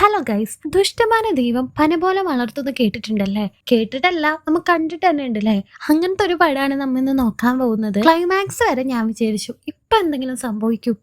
Hello guys, ദുഷ്ടമായ ദൈവം പന പോലെ വളർത്തുന്നത് കേട്ടിട്ടുണ്ടല്ലേ? കേട്ടിട്ടല്ല, നമുക്ക് കണ്ടിട്ട് തന്നെ ഉണ്ടല്ലേ? അങ്ങനത്തെ ഒരു പടമാണ് നമ്മ ഇന്ന് നോക്കാൻ പോകുന്നത്. ക്ലൈമാക്സ് വരെ ഞാൻ വിചാരിച്ചു ഇപ്പൊ എന്തെങ്കിലും സംഭവിക്കും,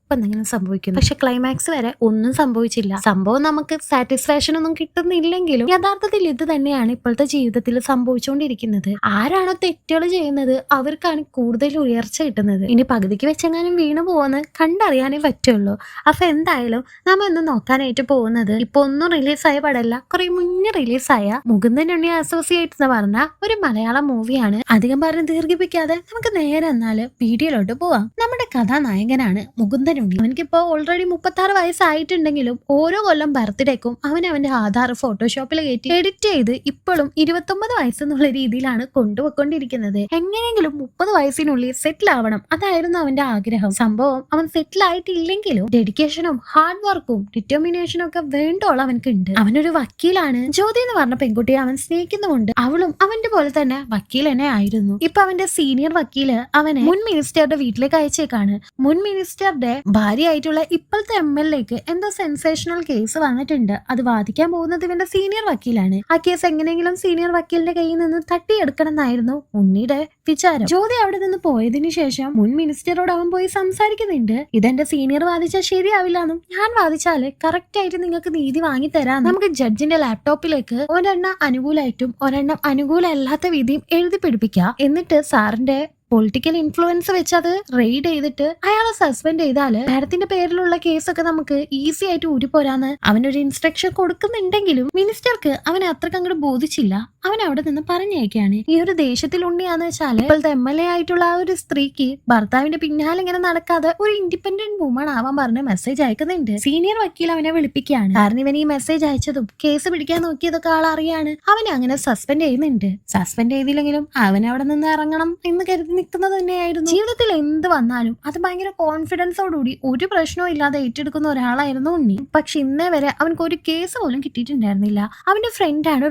പക്ഷെ ക്ലൈമാക്സ് വരെ ഒന്നും സംഭവിച്ചില്ല. സംഭവം നമുക്ക് സാറ്റിസ്ഫാക്ഷൻ ഒന്നും കിട്ടുന്നില്ലെങ്കിലും യഥാർത്ഥത്തിൽ ഇത് തന്നെയാണ് ഇപ്പോഴത്തെ ജീവിതത്തിൽ സംഭവിച്ചുകൊണ്ടിരിക്കുന്നത്. ആരാണോ തെറ്റുകൾ ചെയ്യുന്നത് അവർക്കാണ് കൂടുതൽ ഉയർച്ച കിട്ടുന്നത്. ഇനി പകുതിക്ക് വെച്ചെങ്ങാനും വീണു പോകുന്ന കണ്ടറിയാനേ പറ്റുള്ളൂ. അപ്പൊ എന്തായാലും നമ്മ ഇന്ന് നോക്കാനായിട്ട് പോകുന്നത് ഇപ്പൊ ഒന്നും റിലീസായ പടമല്ല, കുറെ മുന്നേ റിലീസായ മുകുന്ദൻ ഉണ്ണി അസോസിയേറ്റ് എന്ന് പറഞ്ഞ ഒരു മലയാളം മൂവിയാണ്. അധികം പറഞ്ഞ് ദീർഘിപ്പിക്കാതെ നമുക്ക് നേരെ എന്നാല് വീഡിയോയിലോട്ട് പോവാം. നമ്മുടെ കഥാനായകനാണ് മുകുന്ദൻ ഉണ്ണി. അവനിക്കിപ്പോ ഓൾറെഡി 36 വയസ്സായിട്ടുണ്ടെങ്കിലും ഓരോ കൊല്ലം ബർത്ത്ഡേക്കും അവന്റെ ആധാർ ഫോട്ടോഷോപ്പിൽ കയറ്റി എഡിറ്റ് ചെയ്ത് ഇപ്പോഴും 29 വയസ്സെന്നുള്ള രീതിയിലാണ് കൊണ്ടുപോയിക്കൊണ്ടിരിക്കുന്നത്. എങ്ങനെയെങ്കിലും 30 വയസ്സിനുള്ളിൽ സെറ്റിൽ ആവണം, അതായിരുന്നു അവന്റെ ആഗ്രഹം. സംഭവം അവൻ സെറ്റിൽ ആയിട്ടില്ലെങ്കിലും ഡെഡിക്കേഷനും ഹാർഡ് വർക്കും ഡിറ്റർമിനേഷനും ഒക്കെ വേണ്ടോളം അവൻക്കുണ്ട്. അവനൊരു വക്കീലാണ്. ജ്യോതി എന്ന് പറഞ്ഞ പെൺകുട്ടിയെ അവൻ സ്നേഹിക്കുന്നുമുണ്ട്. അവളും അവന്റെ പോലെ തന്നെ വക്കീൽ തന്നെ ആയിരുന്നു. ഇപ്പൊ അവന്റെ സീനിയർ വക്കീല് അവനെ മുൻ മിനിസ്റ്ററുടെ വീട്ടിലേക്ക് അയച്ചേക്കാണ്. മുൻ മിനിസ്റ്ററുടെ ഭാര്യയായിട്ടുള്ള ഇപ്പോഴത്തെ MLAക്ക് എന്തോ സെൻസേഷണൽ കേസ് വന്നിട്ടുണ്ട്. അത് വാദിക്കാൻ പോകുന്നത് ഇവന്റെ സീനിയർ വക്കീലാണ്. ആ കേസ് എങ്ങനെയെങ്കിലും സീനിയർ വക്കീലിന്റെ കയ്യിൽ നിന്ന് തട്ടിയെടുക്കണം എന്നായിരുന്നു ഉണ്ണിയുടെ വിചാരം. ജ്യോതി അവിടെ നിന്ന് പോയതിനു ശേഷം മുൻ മിനിസ്റ്ററോട് അവൻ പോയി സംസാരിക്കുന്നുണ്ട്. ഇതെന്റെ സീനിയർ വാദിച്ചാൽ ശരിയാവില്ല എന്നും ഞാൻ വാദിച്ചാല് കറക്റ്റ് ആയിട്ട് നിങ്ങൾക്ക് നീതി വാങ്ങിത്തരാം. നമുക്ക് ജഡ്ജിന്റെ ലാപ്ടോപ്പിലേക്ക് ഒരെണ്ണം അനുകൂലമായിട്ടും ഒരെണ്ണം അനുകൂലമല്ലാത്ത വിധിയും എഴുതി പിടിപ്പിക്കാം. എന്നിട്ട് സാറിന്റെ പൊളിറ്റിക്കൽ ഇൻഫ്ലുവൻസ് വെച്ച് അത് റെയ്ഡ് ചെയ്തിട്ട് അയാളെ സസ്പെൻഡ് ചെയ്താല് മാഡത്തിന്റെ പേരിലുള്ള കേസൊക്കെ നമുക്ക് ഈസി ആയിട്ട് ഊരിപ്പോരാന്ന് അവനൊരു ഇൻസ്ട്രക്ഷൻ കൊടുക്കുന്നുണ്ടെങ്കിലും മിനിസ്റ്റർക്ക് അവനെ അത്രക്ക് അങ്ങോട്ട് ബോധിച്ചില്ല. അവൻ അവിടെ നിന്ന് പറഞ്ഞേക്കാണ്. ഈ ഒരു ദേശത്തിൽ ഉണ്ണിയാന്ന് വെച്ചാല് ഇപ്പോഴത്തെ MLA ആയിട്ടുള്ള ആ ഒരു സ്ത്രീക്ക് ഭർത്താവിന്റെ പിന്നാലെ ഇങ്ങനെ നടക്കാതെ ഒരു ഇൻഡിപെൻഡന്റ് വുമൺ ആവാൻ പറഞ്ഞ് മെസ്സേജ് അയക്കുന്നുണ്ട്. സീനിയർ വക്കീൽ അവനെ വിളിപ്പിക്കുകയാണ്. കാരണം ഇവൻ ഈ മെസ്സേജ് അയച്ചതും കേസ് പിടിക്കാൻ നോക്കിയതൊക്കെ ആളറിയാണ്. അവനെ അങ്ങനെ സസ്പെൻഡ് ചെയ്യുന്നുണ്ട്. സസ്പെൻഡ് ചെയ്തില്ലെങ്കിലും അവൻ അവിടെ നിന്ന് ഇറങ്ങണം എന്ന് കരുതി നിൽക്കുന്നത് തന്നെയായിരുന്നു. ജീവിതത്തിൽ എന്ത് വന്നാലും അത് ഭയങ്കര കോൺഫിഡൻസോടുകൂടി ഒരു പ്രശ്നവും ഇല്ലാതെ ഏറ്റെടുക്കുന്ന ഒരാളായിരുന്നു ഉണ്ണി. പക്ഷെ ഇന്നേ വരെ അവനക്ക് ഒരു കേസ് പോലും കിട്ടിയിട്ടുണ്ടായിരുന്നില്ല. അവന്റെ ഫ്രണ്ടാണ്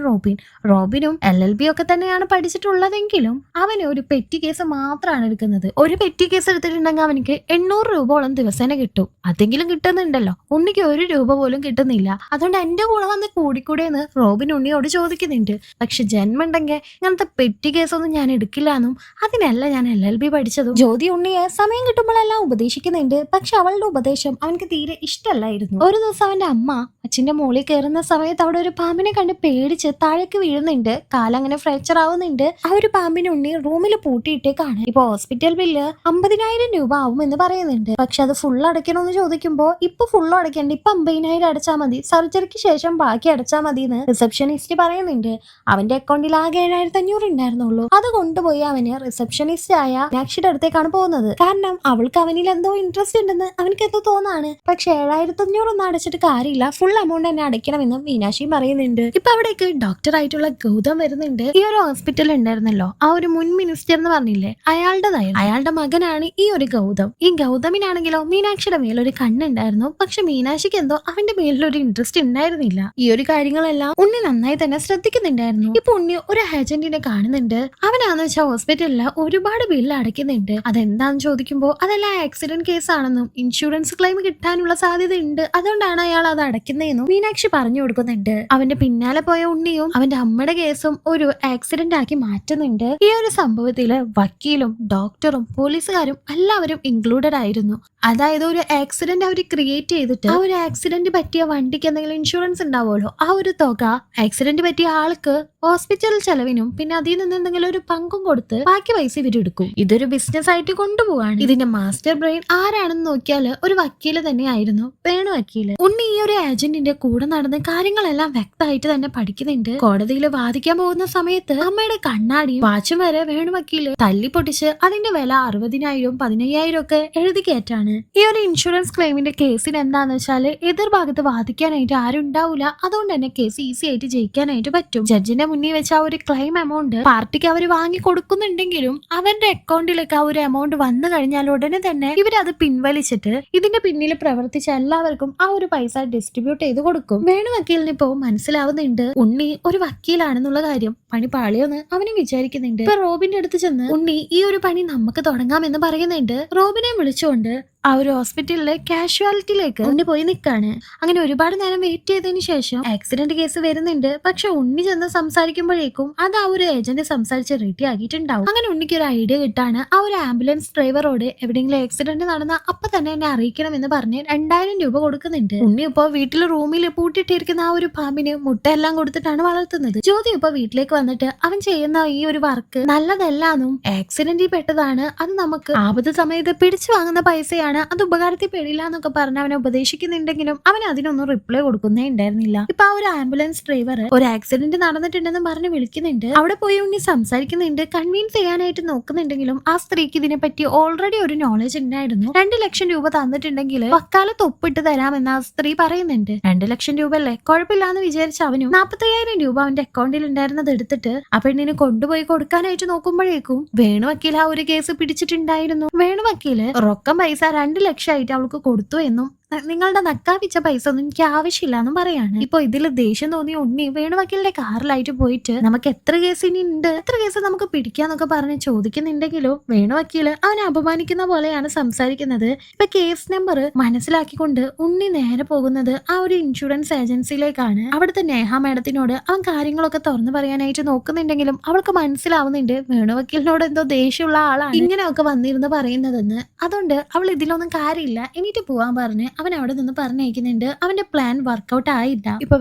റോബിനും LLB ഒക്കെ തന്നെയാണ് പഠിച്ചിട്ടുള്ളതെങ്കിലും അവന് ഒരു പെറ്റി കേസ് മാത്രമാണ് എടുക്കുന്നത്. ഒരു പെറ്റി കേസ് എടുത്തിട്ടുണ്ടെങ്കിൽ അവനിക്ക് 800 രൂപയോളം ദിവസേന കിട്ടും. അതെങ്കിലും കിട്ടുന്നുണ്ടല്ലോ, ഉണ്ണിക്ക് 1 രൂപ പോലും കിട്ടുന്നില്ല. അതുകൊണ്ട് എന്റെ കൂടെ വന്ന് കൂടിക്കൂടെയെന്ന് റോബിൻ ഉണ്ണിയോട് ചോദിക്കുന്നുണ്ട്. പക്ഷെ ജന്മണ്ടെങ്കിൽ ഇങ്ങനത്തെ പെറ്റി കേസൊന്നും ഞാൻ എടുക്കില്ല എന്നും അതിനല്ല ഞാൻ LLB പഠിച്ചതും ജ്യോതി ഉണ്ണിയെ സമയം കിട്ടുമ്പോഴെല്ലാം ഉപദേശിക്കുന്നുണ്ട്. പക്ഷെ അവളുടെ ഉപദേശം അവനക്ക് തീരെ ഇഷ്ടമല്ലായിരുന്നു. ഒരു ദിവസം അവന്റെ അമ്മ അച്ഛന്റെ മുകളിൽ കയറുന്ന സമയത്ത് അവിടെ ഒരു പാമ്പിനെ കണ്ട് പേടിച്ച് താഴേക്ക് വീഴുന്നുണ്ട്. കാലങ്ങനെ ഫ്രാക്ചർ ആവുന്നുണ്ട്. ആ ഒരു പാമ്പിനെ ഉണ്ണി റൂമിൽ പൂട്ടിയിട്ടേക്കാണ്. ഇപ്പൊ ഹോസ്പിറ്റൽ ബില്ല് 50,000 രൂപ ആവും എന്ന് പറയുന്നുണ്ട്. പക്ഷെ അത് ഫുൾ അടയ്ക്കണമെന്ന് ചോദിക്കുമ്പോ ഇപ്പൊ ഫുള്ളും അടയ്ക്കണ്ട, ഇപ്പൊ 50,000 അടച്ചാൽ മതി, സർജറിക്ക് ശേഷം ബാക്കി അടച്ചാൽ മതി എന്ന് റിസപ്ഷനിസ്റ്റ് പറയുന്നുണ്ട്. അവന്റെ അക്കൗണ്ടിൽ ആകെ 7,500 ഉണ്ടായിരുന്നുള്ളൂ. അത് കൊണ്ടുപോയി അവന് റിസപ്ഷനിസ്റ്റ് ആയ മീനാക്ഷിയുടെ അടുത്തേക്കാണ് പോകുന്നത്. കാരണം അവൾക്ക് അവനിൽ എന്തോ ഇൻട്രസ്റ്റ് ഉണ്ടെന്ന് അവനക്ക് എന്തോ തോന്നാണ്. പക്ഷെ 7,500 ഒന്നും അടച്ചിട്ട് കാര്യമില്ല, ഫുൾ എമൗണ്ട് തന്നെ അടയ്ക്കണമെന്നും മീനാക്ഷിയും പറയുന്നുണ്ട്. ഇപ്പൊ അവിടേക്ക് ഡോക്ടർ ആയിട്ടുള്ള ഗൗതം വരുന്നുണ്ട്. ഈ ഒരു ഹോസ്പിറ്റൽ ഉണ്ടായിരുന്നല്ലോ, ആ ഒരു മുൻ മിനിസ്റ്റർ എന്ന് പറഞ്ഞില്ലേ, അയാളുടെ മകനാണ് ഈ ഒരു ഗൗതം. ഈ ഗൗതമിനാണെങ്കിലോ മീനാക്ഷിയുടെ മേലൊരു കണ്ണുണ്ടായിരുന്നു. പക്ഷെ മീനാക്ഷിക്ക് എന്തോ അവന്റെ മേലൊരു ഇൻട്രസ്റ്റ് ഉണ്ടായിരുന്നില്ല. ഈ ഒരു കാര്യങ്ങളെല്ലാം ഉണ്ണി നന്നായി തന്നെ ശ്രദ്ധിക്കുന്നുണ്ടായിരുന്നു. ഇപ്പൊ ഉണ്ണി ഒരു ഏജന്റിനെ കാണുന്നുണ്ട്. അവനാന്ന് വെച്ചാൽ ഹോസ്പിറ്റലില് ഒരുപാട് ബില്ല് അടയ്ക്കുന്നുണ്ട്. അതെന്താന്ന് ചോദിക്കുമ്പോ അതെല്ലാം ആക്സിഡന്റ് കേസാണെന്നും ഇൻഷുറൻസ് ക്ലെയിം കിട്ടാനുള്ള സാധ്യത ഉണ്ട്, അതുകൊണ്ടാണ് അയാൾ അത് അടയ്ക്കുന്നതെന്നും മീനാക്ഷി പറഞ്ഞു കൊടുക്കുന്നുണ്ട്. അവന്റെ പിന്നാലെ പോയ ഉണ്ണിയും അവന്റെ അമ്മയുടെ കേസും ഒരു ആക്സിഡന്റ് ആക്കി മാറ്റുന്നുണ്ട്. ഈ ഒരു സംഭവത്തില് വക്കീലും ഡോക്ടറും പോലീസുകാരും എല്ലാവരും ഇൻക്ലൂഡഡ് ആയിരുന്നു. അതായത് ഒരു ആക്സിഡന്റ് അവർ ക്രിയേറ്റ് ചെയ്തിട്ട് ആ ഒരു ആക്സിഡന്റ് പറ്റിയ വണ്ടിക്ക് എന്തെങ്കിലും ഇൻഷുറൻസ് ഉണ്ടാവുമല്ലോ, ആ ഒരു തുക ആക്സിഡന്റ് പറ്റിയ ആൾക്ക് ഹോസ്പിറ്റൽ ചെലവിനും പിന്നെ അതിൽ നിന്ന് എന്തെങ്കിലും ഒരു പങ്കും കൊടുത്ത് ബാക്കി പൈസ ഇവരെടുക്കും. ഇതൊരു ബിസിനസ് ആയിട്ട് കൊണ്ടുപോവാണ്. ഇതിന്റെ മാസ്റ്റർ ബ്രെയിൻ ആരാണെന്ന് നോക്കിയാല് ഒരു വക്കീല് തന്നെയായിരുന്നു, വേണു വക്കീല്. ഉണ്ണി ഈ ഒരു ഏജന്റിന്റെ കൂടെ നടന്ന് കാര്യങ്ങളെല്ലാം വ്യക്തമായിട്ട് തന്നെ പഠിക്കുന്നുണ്ട്. കോടതിയിൽ വാദിക്കാൻ പോകുന്ന സമയത്ത് അമ്മയുടെ കണ്ണാടിയും വാച്ചും വരെ വേണു വക്കീല് തല്ലി പൊട്ടിച്ച് അതിന്റെ വില 60,000 15,000 ഒക്കെ എഴുതി കയറ്റാണ്. ഈ ഒരു ഇൻഷുറൻസ് ക്ലെയിമിന്റെ കേസിന് എന്താന്ന് വെച്ചാല് എതിർഭാഗത്ത് വാദിക്കാനായിട്ട് ആരും ഉണ്ടാവില്ല. അതുകൊണ്ട് തന്നെ കേസ് ഈസി ആയിട്ട് ജയിക്കാനായിട്ട് പറ്റും. ജഡ്ജിന്റെ മുന്നിൽ വെച്ച ആ ഒരു ക്ലെയിം എമൗണ്ട് പാർട്ടിക്ക് അവർ വാങ്ങി കൊടുക്കുന്നുണ്ടെങ്കിലും അവരുടെ അക്കൗണ്ടിലേക്ക് ആ ഒരു എമൗണ്ട് വന്നു കഴിഞ്ഞാൽ ഉടനെ തന്നെ ഇവരത് പിൻവലിച്ചിട്ട് ഇതിന്റെ പിന്നിൽ പ്രവർത്തിച്ച എല്ലാവർക്കും ആ ഒരു പൈസ ഡിസ്ട്രിബ്യൂട്ട് ചെയ്ത് കൊടുക്കും. വേണു വക്കീലിന് ഇപ്പോ മനസ്സിലാവുന്നുണ്ട് ഉണ്ണി ഒരു വക്കീലാണെന്നുള്ള കാര്യം. പണി പാളിയോന്ന് അവനും വിചാരിക്കുന്നുണ്ട്. ഇപ്പൊ റോബിന്റെ അടുത്ത് ചെന്ന് ഉണ്ണി ഈ ഒരു പണി നമുക്ക് തുടങ്ങാമെന്ന് പറയുന്നുണ്ട്. റോബിനെ വിളിച്ചുകൊണ്ട് ആ ഒരു ഹോസ്പിറ്റലിലെ കാഷ്വാലിറ്റിയിലേക്ക് ഉണ്ണി പോയി നിൽക്കാണ്. അങ്ങനെ ഒരുപാട് നേരം വെയിറ്റ് ചെയ്തതിന് ശേഷം ആക്സിഡന്റ് കേസ് വരുന്നുണ്ട്. പക്ഷെ ഉണ്ണി ചെന്ന് സംസാരിക്കുമ്പോഴേക്കും അത് ആ ഒരു ഏജന്റ് സംസാരിച്ച് റെഡി ആക്കിയിട്ടുണ്ടാവും. അങ്ങനെ ഉണ്ണിക്ക് ഒരു ഐഡിയ കിട്ടാണ് ആ ഒരു ആംബുലൻസ് ഡ്രൈവറോട് എവിടെയെങ്കിലും ആക്സിഡന്റ് നടന്ന അപ്പൊ തന്നെ എന്നെ അറിയിക്കണം എന്ന് പറഞ്ഞ് 2000 രൂപ കൊടുക്കുന്നുണ്ട്. ഉണ്ണി ഇപ്പോ വീട്ടിൽ റൂമിൽ പൂട്ടിയിട്ടിരിക്കുന്ന ആ ഒരു പാമ്പിന് മുട്ടയെല്ലാം കൊടുത്തിട്ടാണ് വളർത്തുന്നത്. ജ്യോതി ഇപ്പൊ വീട്ടിലേക്ക് വന്നിട്ട് അവൻ ചെയ്യുന്ന ഈ ഒരു വർക്ക് നല്ലതല്ലാന്നും ആക്സിഡന്റിൽ പെട്ടതാണ്, അത് നമുക്ക് ആപത്ത് സമയത്ത് പിടിച്ചു വാങ്ങുന്ന പൈസയാണ്, അത് ഉപകാരത്തിൽ പെടില്ല എന്നൊക്കെ പറഞ്ഞ് അവനെ ഉപദേശിക്കുന്നുണ്ടെങ്കിലും അവൻ അതിനൊന്നും റിപ്ലൈ കൊടുക്കുന്നേ ഉണ്ടായിരുന്നില്ല. ഇപ്പൊ ആ ഒരു ആംബുലൻസ് ഡ്രൈവർ ഒരു ആക്സിഡന്റ് നടന്നിട്ടുണ്ടെന്ന് പറഞ്ഞ് വിളിക്കുന്നുണ്ട്. അവിടെ പോയി ഉണ്ണി സംസാരിക്കുന്നുണ്ട്, കൺവീൻസ് ചെയ്യാനായിട്ട് നോക്കുന്നുണ്ടെങ്കിലും ആ സ്ത്രീക്ക് ഇതിനെപ്പറ്റി ഓൾറെഡി ഒരു നോളജ് ഉണ്ടായിരുന്നു. 2 ലക്ഷം രൂപ തന്നിട്ടുണ്ടെങ്കിൽ വക്കാലത്ത് ഒപ്പിട്ട് തരാമെന്ന് ആ സ്ത്രീ പറയുന്നുണ്ട്. 2 ലക്ഷം രൂപ അല്ലേ, കുഴപ്പമില്ലാന്ന് വിചാരിച്ച അവനും 45,000 രൂപ അവന്റെ അക്കൗണ്ടിൽ ഉണ്ടായിരുന്നത് എടുത്തിട്ട് ആ പെണ്ണിന് കൊണ്ടുപോയി കൊടുക്കാനായിട്ട് നോക്കുമ്പോഴേക്കും വേണു വക്കീൽ ആ ഒരു കേസ് പിടിച്ചിട്ടുണ്ടായിരുന്നു. വേണു വക്കീല് റൊക്കം പൈസ 2 ലക്ഷമായിട്ട് അവൾക്ക് കൊടുത്തു എന്നും നിങ്ങളുടെ നക്കാപ്പിച്ച പൈസ ഒന്നും എനിക്ക് ആവശ്യമില്ല എന്നും പറയാണ്. ഇപ്പൊ ഇതിൽ ദേഷ്യം തോന്നിയ ഉണ്ണി വേണുവക്കീലിന്റെ കാറിലായിട്ട് പോയിട്ട് നമുക്ക് എത്ര കേസ് ഇനി ഉണ്ട്, എത്ര കേസ് നമുക്ക് പിടിക്കാന്നൊക്കെ പറഞ്ഞ് ചോദിക്കുന്നുണ്ടെങ്കിലും വേണുവക്കീല് അവനെ അപമാനിക്കുന്ന പോലെയാണ് സംസാരിക്കുന്നത്. ഇപ്പൊ കേസ് നമ്പർ മനസ്സിലാക്കിക്കൊണ്ട് ഉണ്ണി നേരെ പോകുന്നത് ആ ഒരു ഇൻഷുറൻസ് ഏജൻസിയിലേക്കാണ്. അവിടുത്തെ നേഹ മാഡത്തിനോട് അവൻ കാര്യങ്ങളൊക്കെ തുറന്നു പറയാനായിട്ട് നോക്കുന്നുണ്ടെങ്കിലും അവൾക്ക് മനസ്സിലാവുന്നുണ്ട് വേണുവക്കീലിനോട് എന്തോ ദേഷ്യമുള്ള ആളാണ് ഇങ്ങനെയൊക്കെ വന്നിരുന്ന് പറയുന്നതെന്ന്. അതുകൊണ്ട് അവൾ ഇതിലൊന്നും കാര്യമില്ല, എണീറ്റ് പോവാൻ പറഞ്ഞ് അവൻ അവിടെ നിന്ന് പറഞ്ഞയക്കുന്നുണ്ട്. അവന്റെ പ്ലാൻ വർക്കൗട്ട് ആയില്ല. ഇപ്പൊ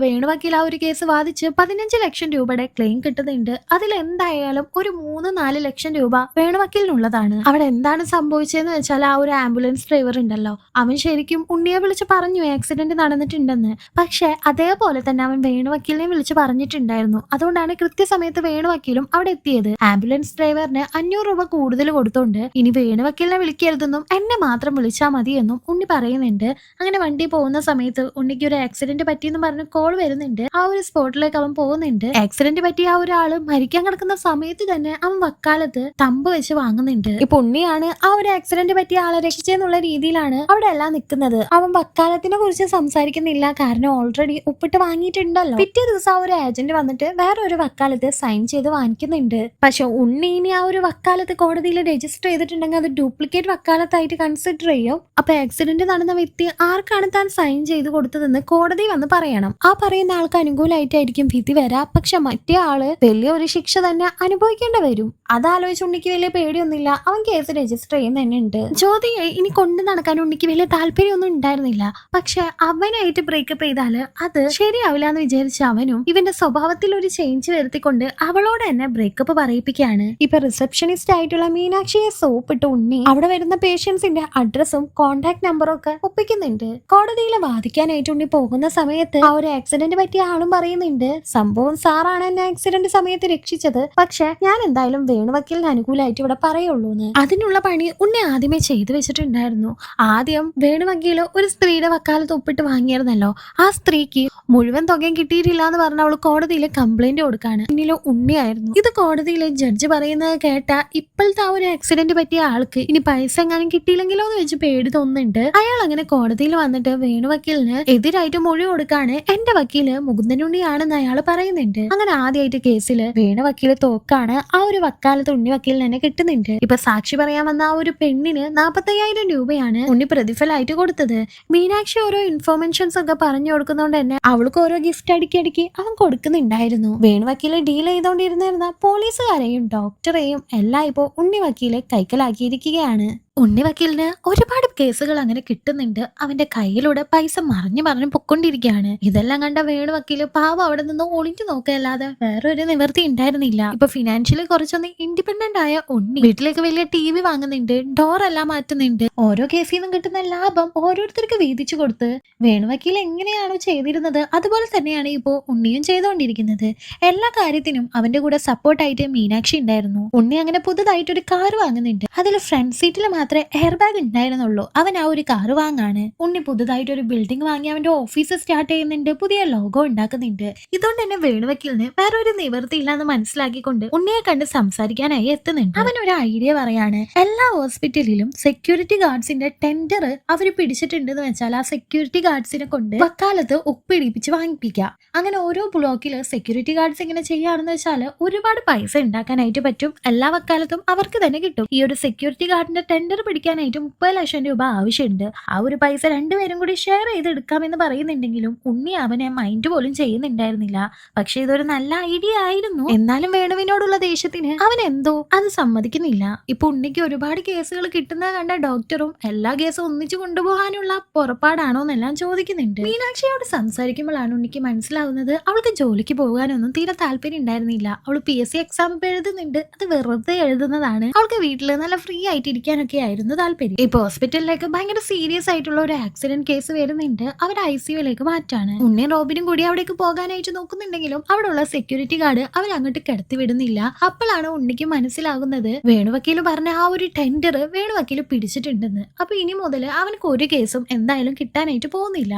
വേണുവക്കീൽ ആ ഒരു കേസ് വാദിച്ച് 15 ലക്ഷം രൂപയുടെ ക്ലെയിം കിട്ടുന്നുണ്ട്. അതിൽ എന്തായാലും ഒരു 3-4 ലക്ഷം രൂപ വേണുവക്കീലിനുള്ളതാണ്. അവിടെ എന്താണ് സംഭവിച്ചതെന്ന് വെച്ചാൽ ആ ഒരു ആംബുലൻസ് ഡ്രൈവർ ഉണ്ടല്ലോ, അവൻ ശരിക്കും ഉണ്ണിയെ വിളിച്ച് പറഞ്ഞു ആക്സിഡന്റ് നടന്നിട്ടുണ്ടെന്ന്. പക്ഷെ അതേപോലെ തന്നെ അവൻ വേണുവക്കീലിനെ വിളിച്ച് പറഞ്ഞിട്ടുണ്ടായിരുന്നു. അതുകൊണ്ടാണ് കൃത്യസമയത്ത് വേണുവക്കീലും അവിടെ എത്തിയത്. ആംബുലൻസ് ഡ്രൈവറിന് 500 രൂപ കൂടുതൽ കൊടുത്തോണ്ട് ഇനി വേണുവക്കീലിനെ വിളിക്കരുതെന്നും എന്നെ മാത്രം വിളിച്ചാൽ മതിയെന്നും ഉണ്ണി പറയുന്നുണ്ട്. അങ്ങനെ വണ്ടി പോകുന്ന സമയത്ത് ഉണ്ണിക്ക് ഒരു ആക്സിഡന്റ് പറ്റിയെന്ന് പറഞ്ഞ് കോൾ വരുന്നുണ്ട്. ആ ഒരു സ്പോട്ടിലേക്ക് അവൻ പോകുന്നുണ്ട്. ആക്സിഡന്റ് പറ്റിയ ആ ഒരാള് മരിക്കാൻ കിടക്കുന്ന സമയത്ത് തന്നെ അവൻ വക്കാലത്ത് തമ്പ് വെച്ച് വാങ്ങുന്നുണ്ട്. ഇപ്പൊ ഉണ്ണിയാണ് ആ ഒരു ആക്സിഡന്റ് പറ്റിയ ആളെ രക്ഷിച്ചെന്നുള്ള രീതിയിലാണ് അവിടെ എല്ലാം നിൽക്കുന്നത്. അവൻ വക്കാലത്തിനെ കുറിച്ച് സംസാരിക്കുന്നില്ല, കാരണം ഓൾറെഡി ഒപ്പിട്ട് വാങ്ങിയിട്ടുണ്ടല്ലോ. പിറ്റേ ദിവസം ആ ഒരു ഏജന്റ് വന്നിട്ട് വേറെ ഒരു വക്കാലത്ത് സൈൻ ചെയ്ത് വാങ്ങിക്കുന്നുണ്ട്. പക്ഷെ ഉണ്ണി ഇനി ആ ഒരു വക്കാലത്ത് കോടതിയിൽ രജിസ്റ്റർ ചെയ്തിട്ടുണ്ടെങ്കിൽ അത് ഡ്യൂപ്ലിക്കേറ്റ് വക്കാലത്തായിട്ട് കൺസിഡർ ചെയ്യും. അപ്പൊ ആക്സിഡന്റ് നടന്ന വ്യക്തി ആർക്കാണ് താൻ സൈൻ ചെയ്ത് കൊടുത്തതെന്ന് കോടതി വന്ന് പറയണം. ആ പറയുന്ന ആൾക്ക് അനുകൂലമായിട്ടായിരിക്കും വിധി വരാം, പക്ഷെ മറ്റേ ആള് വലിയ ഒരു ശിക്ഷ തന്നെ അനുഭവിക്കേണ്ടി വരും. അതാലോചിച്ച് ഉണ്ണിക്ക് വലിയ പേടിയൊന്നുമില്ല, അവൻ കേസ് രജിസ്റ്റർ ചെയ്യുന്ന തന്നെ ഉണ്ട്. ജ്യോതിയെ ഇനി കൊണ്ടു നടക്കാൻ ഉണ്ണിക്ക് വലിയ താല്പര്യമൊന്നും ഉണ്ടായിരുന്നില്ല. പക്ഷെ അവനായിട്ട് ബ്രേക്കപ്പ് ചെയ്താല് അത് ശരിയാവില്ല എന്ന് വിചാരിച്ച അവനും ഇവന്റെ സ്വഭാവത്തിൽ ഒരു ചേഞ്ച് വരുത്തിക്കൊണ്ട് അവളോട് തന്നെ ബ്രേക്കപ്പ് പറയിപ്പിക്കുകയാണ്. ഇപ്പൊ റിസപ്ഷനിസ്റ്റ് ആയിട്ടുള്ള മീനാക്ഷിയെ സോപ്പിട്ട് ഉണ്ണി അവിടെ വരുന്ന പേഷ്യൻസിന്റെ അഡ്രസ്സും കോണ്ടാക്ട് നമ്പറും ഒക്കെ ഒപ്പിക്കുന്നുണ്ട്. കോടതിയിൽ വാദിക്കാനായിട്ട് ഉണ്ണി പോകുന്ന സമയത്ത് ആ ഒരു ആക്സിഡന്റ് പറ്റിയ ആളും പറയുന്നുണ്ട്, സംഭവം സാറാണ് എന്നെ ആക്സിഡന്റ് സമയത്ത് രക്ഷിച്ചത്, പക്ഷെ ഞാൻ എന്തായാലും വേണുവക്കീലിന് അനുകൂലമായിട്ട് ഇവിടെ പറയുള്ളൂ എന്ന്. അതിനുള്ള പണി ഉണ്ണി ആദ്യമേ ചെയ്തു വെച്ചിട്ടുണ്ടായിരുന്നു. ആദ്യം വേണുവക്കീല് ഒരു സ്ത്രീയുടെ വക്കാലത്ത് ഒപ്പിട്ട് വാങ്ങിയിരുന്നല്ലോ, ആ സ്ത്രീക്ക് മുഴുവൻ തുകയും കിട്ടിയിട്ടില്ല എന്ന് പറഞ്ഞ അവള് കോടതിയിൽ കംപ്ലൈന്റ് കൊടുക്കാണ്. പിന്നില് ഉണ്ണിയായിരുന്നു. ഇത് കോടതിയിലെ ജഡ്ജ് പറയുന്നത് കേട്ട ഇപ്പോഴത്തെ ആ ഒരു ആക്സിഡന്റ് പറ്റിയ ആൾക്ക് ഇനി പൈസ എങ്ങാനും കിട്ടിയില്ലെങ്കിലോ എന്ന് വെച്ച് പേടി തോന്നുന്നുണ്ട്. അയാൾ അങ്ങനെ കോടതിയിൽ വന്നിട്ട് വേണുവക്കീലിന് എതിരായിട്ട് മൊഴി കൊടുക്കാണ്. എന്റെ വക്കീല് മുകുന്ദനുണ്ണിയാണെന്ന് അയാൾ പറയുന്നുണ്ട്. അങ്ങനെ ആദ്യമായിട്ട് കേസില് വേണുവക്കീല് തോക്കാണ്. ആ ഒരു വക്കാലത്ത് ഉണ്ണി വക്കീലിന് തന്നെ കിട്ടുന്നുണ്ട്. ഇപ്പൊ സാക്ഷി പറയാൻ വന്ന ആ ഒരു പെണ്ണിന് 45,000 രൂപയാണ് ഉണ്ണി പ്രതിഫലമായിട്ട് കൊടുത്തത്. മീനാക്ഷി ഓരോ ഇൻഫോർമേഷൻസ് ഒക്കെ പറഞ്ഞു കൊടുക്കുന്നതുകൊണ്ട് തന്നെ അവൾക്ക് ഓരോ ഗിഫ്റ്റ് അടുക്കി അവൻ കൊടുക്കുന്നുണ്ടായിരുന്നു. വേണുവക്കീല് ഡീൽ ചെയ്തോണ്ടിരുന്നിരുന്ന പോലീസുകാരെയും ഡോക്ടറെയും എല്ലാം ഇപ്പോ ഉണ്ണി വക്കീല് കൈക്കലാക്കിയിരിക്കുകയാണ്. ഉണ്ണി വക്കീലിന് ഒരുപാട് കേസുകൾ അങ്ങനെ കിട്ടുന്നുണ്ട്. അവന്റെ കയ്യിലൂടെ പൈസ മറിഞ്ഞു പൊക്കൊണ്ടിരിക്കുകയാണ്. ഇതെല്ലാം കണ്ട വേണു വക്കീല് പാവം അവിടെ നിന്ന് ഒളിഞ്ഞു നോക്കല്ലാതെ വേറൊരു നിവൃത്തി ഉണ്ടായിരുന്നില്ല. ഇപ്പൊ ഫിനാൻഷ്യലി കുറച്ചൊന്ന് ഇൻഡിപെൻഡന്റ് ആയ ഉണ്ണി വീട്ടിലേക്ക് വലിയ TV വാങ്ങുന്നുണ്ട്, ഡോറെല്ലാം മാറ്റുന്നുണ്ട്. ഓരോ കേസിൽ നിന്നും കിട്ടുന്ന ലാഭം ഓരോരുത്തർക്ക് വീതിച്ചു കൊടുത്ത് വേണു വക്കീൽ എങ്ങനെയാണോ ചെയ്തിരുന്നത് അതുപോലെ തന്നെയാണ് ഇപ്പോ ഉണ്ണിയും ചെയ്തുകൊണ്ടിരിക്കുന്നത്. എല്ലാ കാര്യത്തിനും അവന്റെ കൂടെ സപ്പോർട്ടായിട്ട് മീനാക്ഷി ഉണ്ടായിരുന്നു. ഉണ്ണി അങ്ങനെ പുതുതായിട്ടൊരു കാർ വാങ്ങുന്നുണ്ട്. അതിൽ ഫ്രണ്ട് സീറ്റിൽ മാത്രമേ എയർ ബാഗ് ഉണ്ടായിരുന്നുള്ളൂ. അവൻ ആ ഒരു കാറ് വാങ്ങാണ്. ഉണ്ണി പുതുതായിട്ട് ഒരു ബിൽഡിംഗ് വാങ്ങി അവന്റെ ഓഫീസ് സ്റ്റാർട്ട് ചെയ്യുന്നുണ്ട്, പുതിയ ലോഗോ ഉണ്ടാക്കുന്നുണ്ട്. ഇതുകൊണ്ട് തന്നെ വേണുവക്കീലിന് വേറെ ഒരു നിവൃത്തി ഇല്ലാന്ന് മനസ്സിലാക്കിക്കൊണ്ട് ഉണ്ണിയെ കണ്ട് സംസാരിക്കാനായി എത്തുന്നുണ്ട്. അവൻ ഒരു ഐഡിയ പറയാണ്, എല്ലാ ഹോസ്പിറ്റലിലും സെക്യൂരിറ്റി ഗാർഡ്സിന്റെ ടെൻഡർ അവര് പിടിച്ചിട്ടുണ്ടെന്ന് വെച്ചാൽ ആ സെക്യൂരിറ്റി ഗാർഡ്സിനെ കൊണ്ട് വക്കാലത്ത് ഒപ്പിടിപ്പിച്ച് വാങ്ങിപ്പിക്കുക. അങ്ങനെ ഓരോ ബ്ലോക്കില് സെക്യൂരിറ്റി ഗാർഡ്സ് ഇങ്ങനെ ചെയ്യാണെന്ന് വെച്ചാൽ ഒരുപാട് പൈസ ഉണ്ടാക്കാനായിട്ട് പറ്റും. എല്ലാ വക്കാലത്തും അവർക്ക് തന്നെ കിട്ടും. ഈ ഒരു സെക്യൂരിറ്റി ഗാർഡിന്റെ ടെൻഡർ ടെൻഡർ പിടിക്കാനായിട്ട് 30 ലക്ഷം രൂപ ആവശ്യമുണ്ട്. ആ ഒരു പൈസ രണ്ടുപേരും കൂടി ഷെയർ ചെയ്തെടുക്കാമെന്ന് പറയുന്നുണ്ടെങ്കിലും ഉണ്ണി അവനെ മൈൻഡ് പോലും ചെയ്യുന്നുണ്ടായിരുന്നില്ല. പക്ഷെ ഇതൊരു നല്ല ഐഡിയ ആയിരുന്നു. എന്നാലും വേണുവിനോടുള്ള ദേഷ്യത്തിന് അവൻ എന്തോ അത് സമ്മതിക്കുന്നില്ല. ഇപ്പൊ ഉണ്ണിക്ക് ഒരുപാട് കേസുകൾ കിട്ടുന്നത് കണ്ട ഡോക്ടറും എല്ലാ കേസും ഒന്നിച്ചു കൊണ്ടുപോകാനുള്ള പുറപ്പാടാണോ എന്നെല്ലാം ചോദിക്കുന്നുണ്ട്. മീനാക്ഷിയോട് സംസാരിക്കുമ്പോഴാണ് ഉണ്ണിക്ക് മനസ്സിലാവുന്നത് അവൾക്ക് ജോലിക്ക് പോകാനൊന്നും തീരെ താല്പര്യം ഉണ്ടായിരുന്നില്ല. അവൾ PSC എക്സാം എഴുതുന്നുണ്ട്, അത് വെറുതെ എഴുതുന്നതാണ്. അവൾക്ക് വീട്ടില് നല്ല ഫ്രീ ആയിട്ട് ഇരിക്കാനൊക്കെ ആയിരുന്നു താല്പര്യം. ഇപ്പൊ ഹോസ്പിറ്റലിലേക്ക് ഭയങ്കര സീരിയസ് ആയിട്ടുള്ള ഒരു ആക്സിഡന്റ് കേസ് വരുന്നുണ്ട്. അവർ ICUലേക്ക് മാറ്റാണ്. ഉണ്ണി റോബിനും കൂടി അവിടേക്ക് പോകാനായിട്ട് നോക്കുന്നുണ്ടെങ്കിലും അവിടെയുള്ള സെക്യൂരിറ്റി ഗാർഡ് അവരങ്ങോട്ട് കിടത്തി വിടുന്നില്ല. അപ്പോഴാണ് ഉണ്ണിക്ക് മനസ്സിലാകുന്നത് വേണുവക്കീല് പറഞ്ഞ ആ ഒരു ടെൻഡർ വേണുവക്കീല് പിടിച്ചിട്ടുണ്ടെന്ന്. അപ്പൊ ഇനി മുതൽ അവനക്ക് ഒരു കേസും എന്തായാലും കിട്ടാനായിട്ട് പോകുന്നില്ല.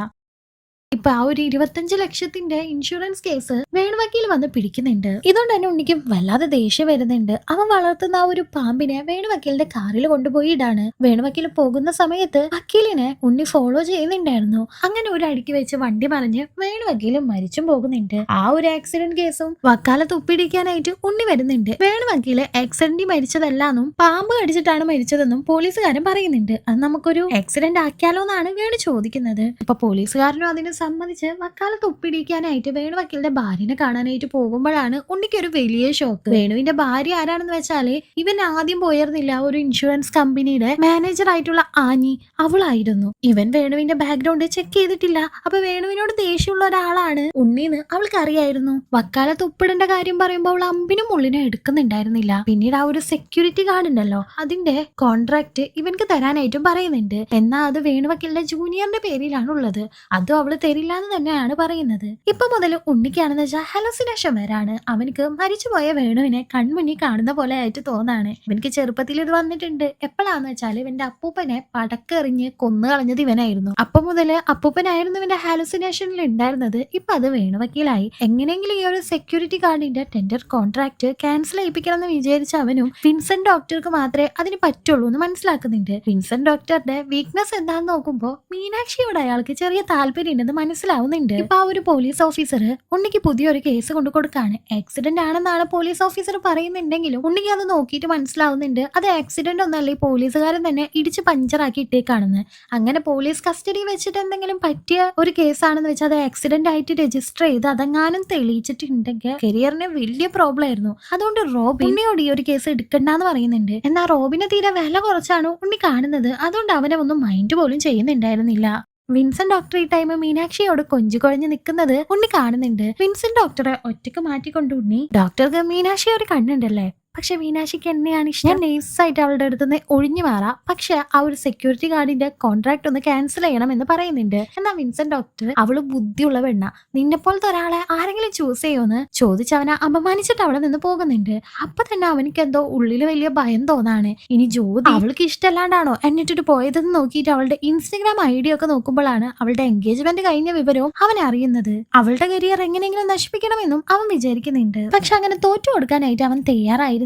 ഇപ്പൊ ആ ഒരു 25 ലക്ഷത്തിന്റെ ഇൻഷുറൻസ് കേസ് വേണുവക്കീൽ വന്ന് പിടിക്കുന്നുണ്ട്. ഇതുകൊണ്ട് തന്നെ ഉണ്ണിക്ക് വല്ലാതെ ദേഷ്യം വരുന്നുണ്ട്. അവൻ വളർത്തുന്ന ആ ഒരു പാമ്പിനെ വേണുവക്കീലിന്റെ കാറിൽ കൊണ്ടുപോയി ഇടാണ്. വേണുവക്കീൽ പോകുന്ന സമയത്ത് വക്കീലിനെ ഉണ്ണി ഫോളോ ചെയ്യുന്നുണ്ടായിരുന്നു. അങ്ങനെ ഒരു അടിക്ക് വെച്ച് വണ്ടി മറിഞ്ഞ് വേണുവക്കീലും മരിച്ചും പോകുന്നുണ്ട്. ആ ഒരു ആക്സിഡന്റ് കേസും വക്കാലത്ത് ഒപ്പിടിക്കാനായിട്ട് ഉണ്ണി വരുന്നുണ്ട്. വേണുവക്കീല് ആക്സിഡന്റിൽ മരിച്ചതല്ലാന്നും പാമ്പ് കടിച്ചിട്ടാണ് മരിച്ചതെന്നും പോലീസുകാരൻ പറയുന്നുണ്ട്. അത് നമുക്കൊരു ആക്സിഡന്റ് ആക്കിയാലോ എന്നാണ് വേണു ചോദിക്കുന്നത്. ഇപ്പൊ പോലീസുകാരനും അതിന് സമ്മതിച്ച് വക്കാലത്ത് ഒപ്പിടിക്കാനായിട്ട് വേണുവക്കീലിന്റെ ഭാര്യനെ കാണാനായിട്ട് പോകുമ്പോഴാണ് ഉണ്ണിക്ക് ഒരു വലിയ ഷോക്ക്. വേണുവിന്റെ ഭാര്യ ആരാണെന്ന് വെച്ചാല് ഇവൻ ആദ്യം പോയിരുന്നില്ല ഒരു ഇൻഷുറൻസ് കമ്പനിയുടെ മാനേജർ ആയിട്ടുള്ള ആനി, അവളായിരുന്നു. ഇവൻ വേണുവിന്റെ ബാക്ക്ഗ്രൗണ്ട് ചെക്ക് ചെയ്തിട്ടില്ല. അപ്പൊ വേണുവിനോട് ദേഷ്യമുള്ള ഒരാളാണ് ഉണ്ണിന്ന് അവൾക്ക് അറിയായിരുന്നു. വക്കാലത്ത് ഒപ്പിടേണ്ട കാര്യം പറയുമ്പോൾ അവൾ അമ്പിനും ഉള്ളിനും എടുക്കുന്നുണ്ടായിരുന്നില്ല. പിന്നീട് ആ ഒരു സെക്യൂരിറ്റി ഗാർഡ് ഉണ്ടല്ലോ, അതിന്റെ കോൺട്രാക്ട് ഇവൻക്ക് തരാനായിട്ടും പറയുന്നുണ്ട്. എന്നാൽ അത് വേണുവക്കീലിന്റെ ജൂനിയറിന്റെ പേരിലാണുള്ളത്. അതും അവള് തരില്ല എന്ന് തന്നെയാണ് പറയുന്നത്. ഇപ്പൊ മുതൽ ഉണ്ണിക്കാണെന്ന് വെച്ചാൽ ഹലസിനേഷൻ വരാണ്. അവനക്ക് മരിച്ചുപോയ വേണുവിനെ കൺമുന്നിൽ കാണുന്ന പോലെ ആയിട്ട് തോന്നാണ്. ഇവനക്ക് ചെറുപ്പത്തിൽ ഇത് വന്നിട്ടുണ്ട്. എപ്പോഴാന്ന് വെച്ചാൽ ഇവന്റെ അപ്പൂപ്പനെ പടക്കെറിഞ്ഞ് കൊന്നു കളഞ്ഞത് ഇവനായിരുന്നു. അപ്പൊ മുതല് അപ്പൂപ്പനായിരുന്നു ഇവന്റെ ഹാലുസിനേഷനിൽ ഉണ്ടായിരുന്നത്. ഇപ്പൊ അത് വേണുവക്കീലായി. എങ്ങനെയെങ്കിലും ഈ ഒരു സെക്യൂരിറ്റി ഗാർഡിന്റെ ടെൻഡർ കോൺട്രാക്ട് ക്യാൻസൽ ചെയ്യിപ്പിക്കണം എന്ന് വിചാരിച്ച അവനും വിൻസെന്റ് ഡോക്ടർക്ക് മാത്രമേ അതിന് പറ്റുള്ളൂ എന്ന് മനസ്സിലാക്കുന്നുണ്ട്. വിൻസെന്റ് ഡോക്ടറുടെ വീക്ക്നെസ് എന്താന്ന് നോക്കുമ്പോൾ മീനാക്ഷിയോട് അയാൾക്ക് ചെറിയ താല്പര്യം ഉണ്ടെന്ന് മനസ്സിലാവുന്നുണ്ട്. ഇപ്പൊ ആ ഒരു പോലീസ് ഓഫീസർ ഉണ്ണിക്ക് പുതിയൊരു കേസ് കൊണ്ടു കൊടുക്കാണ്. ആക്സിഡന്റ് ആണെന്നാണ് പോലീസ് ഓഫീസർ പറയുന്നുണ്ടെങ്കിലും ഉണ്ണിക്ക് അത് നോക്കിയിട്ട് മനസ്സിലാവുന്നുണ്ട് അത് ആക്സിഡന്റ് ഒന്നല്ല, ഈ പോലീസുകാരൻ തന്നെ ഇടിച്ച് പഞ്ചറാക്കി ഇട്ടേക്കാണെന്ന്. അങ്ങനെ പോലീസ് കസ്റ്റഡി വെച്ചിട്ട് എന്തെങ്കിലും പറ്റിയ ഒരു കേസാണെന്ന് വെച്ചാൽ അത് ആക്സിഡന്റ് ആയിട്ട് രജിസ്റ്റർ ചെയ്ത് അതെങ്ങാനും തെളിയിച്ചിട്ടുണ്ടെങ്കിൽ കരിയറിന് വലിയ പ്രോബ്ലം ആയിരുന്നു. അതുകൊണ്ട് റോബിൻ ഉണ്ണിയോട് ഈ ഒരു കേസ് എടുക്കണ്ടെന്ന് പറയുന്നുണ്ട്. എന്നാൽ റോബിനെ തീരെ വില കുറച്ചാണ് ഉണ്ണി കാണുന്നത്. അതുകൊണ്ട് അവനെ ഒന്നും മൈൻഡ് പോലും ചെയ്യുന്നുണ്ടായിരുന്നില്ല. വിൻസെന്റ് ഡോക്ടർ ഈ ടൈം മീനാക്ഷിയോട് കൊഞ്ചു കുഴഞ്ഞു നിൽക്കുന്നത് ഉണ്ണി കാണുന്നുണ്ട്. വിൻസെന്റ് ഡോക്ടറെ ഒറ്റക്ക് മാറ്റിക്കൊണ്ട് ഉണ്ണി ഡോക്ടർക്ക് മീനാക്ഷി ഒരു കണ്ണുണ്ടല്ലേ, പക്ഷെ മീനാക്ഷിക്ക് എന്നെയാണ് ഇഷ്ടം. ഞാൻ നൈസായിട്ട് അവളുടെ അടുത്തുനിന്ന് ഒഴിഞ്ഞു മാറാം, പക്ഷെ ആ ഒരു സെക്യൂരിറ്റി ഗാർഡിന്റെ കോൺട്രാക്ട് ഒന്ന് ക്യാൻസൽ ചെയ്യണം എന്ന് പറയുന്നുണ്ട്. എന്നാൽ വിൻസെന്റ് ഡോക്ടർ അവള് ബുദ്ധിയുള്ള പെണ്ണ, നിന്നെ പോലത്തെ ഒരാളെ ആരെങ്കിലും ചൂസ് ചെയ്യുമെന്ന് ചോദിച്ച് അവനെ അപമാനിച്ചിട്ട് അവിടെ നിന്ന് പോകുന്നുണ്ട്. അപ്പൊ തന്നെ അവനിക്ക് എന്തോ ഉള്ളില് വലിയ ഭയം തോന്നാണ്. ഇനി ജ്യോതി അവൾക്ക് ഇഷ്ടമല്ലാണ്ടാണോ എന്നിട്ടിട്ട് പോയതെന്ന് നോക്കിയിട്ട് അവളുടെ ഇൻസ്റ്റഗ്രാം ID ഒക്കെ നോക്കുമ്പോഴാണ് അവളുടെ എൻഗേജ്മെന്റ് കഴിഞ്ഞ വിവരവും അവൻ അറിയുന്നത്. അവളുടെ കരിയർ എങ്ങനെയെങ്കിലും നശിപ്പിക്കണമെന്നും അവൻ വിചാരിക്കുന്നുണ്ട്. പക്ഷെ അങ്ങനെ തോറ്റു കൊടുക്കാനായിട്ട് അവൻ തയ്യാറായിരുന്നു.